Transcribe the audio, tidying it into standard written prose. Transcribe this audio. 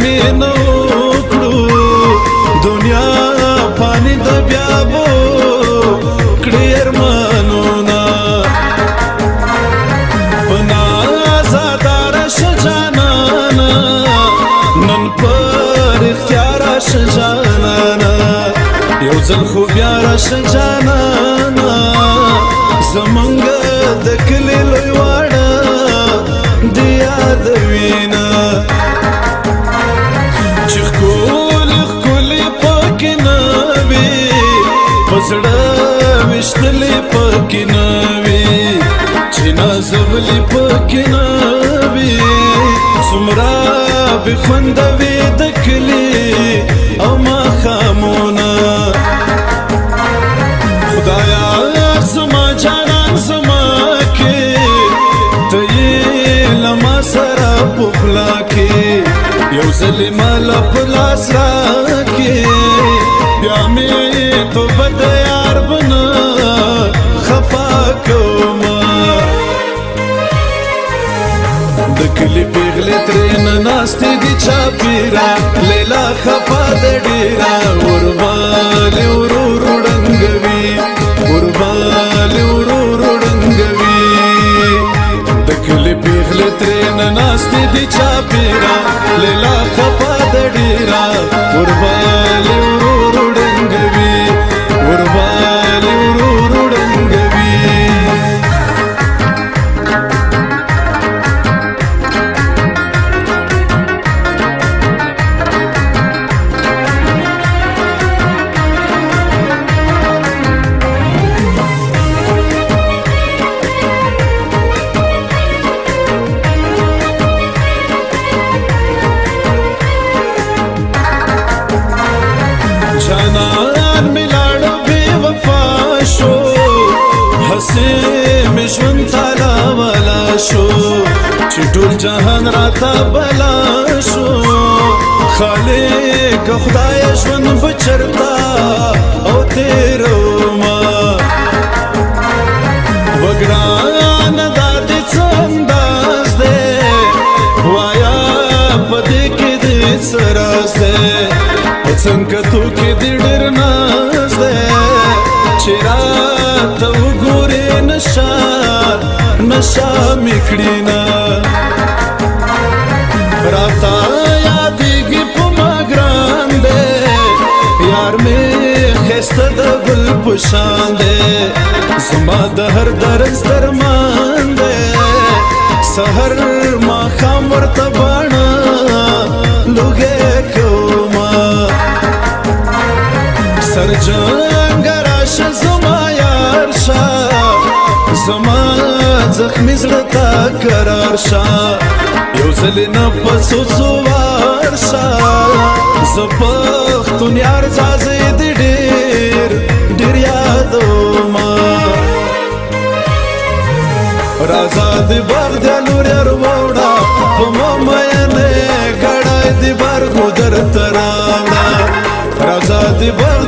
مینه وکړو دنیا فاني د بیا به کړي ارمانونه په نازاده راشه جانانه نن پر اختیار راشه جانانه یو ځل خو بیا راشه جانانه زمونږ د کلي لوی واړه د یادوینه چې ښکلې ښکلې پکې نه وي په زړه ویشتلې پکې نه وي چې نازولې پکې نه وي څومره بې خونده وي د کلي او ماښامونه خدایا زما جانان زما کې ته یې له ما سره په خوله کې یو ځلې ماله په لاس راکې بیا مې توبه د یار به نه خفا کومه د کلي پیغلې ترېنه ناستې دي چاپېره لیلا خفا ده ډېره وربالې ورو ورو ړنګوي وربالې ورو ورو ړنګوي د کلي پیغلې ترېنه ناستې دي چاپېره لیلا خفا ده ډېره وربالې ورو ورو ړنګوي وربالې ورو ورو ړنګوي جانان می لاړو بې وفا شو هسې مې ژوند تالا والا شو چې ټول جهان راته بلا شو خالق خدای ژوند به چرته او تېرومه وګرانه دا دې څه انداز دی وایه په دې کې دې څه راز دی څنګه تو کې دې ډېر ناز دی چې راته وګورې نشه نشه مې کړي نه راته یادېږي په ما ګران دی یار مې ښایسته د ګل په شان دی زما د هر درز درمان دی سحر ماښام ورته باڼه لوګی کومه سرجنګ راشه زما یار شه زما زخمي زړه ته قرار شه یو ځلې نفس وڅوار شه زه پښتون یار ځازې دې ډېر ډېر یادومه راځه دې بار د لورې وروړه په ما مینې ګړی دې بار ګودر ته راوړه راځه دې بار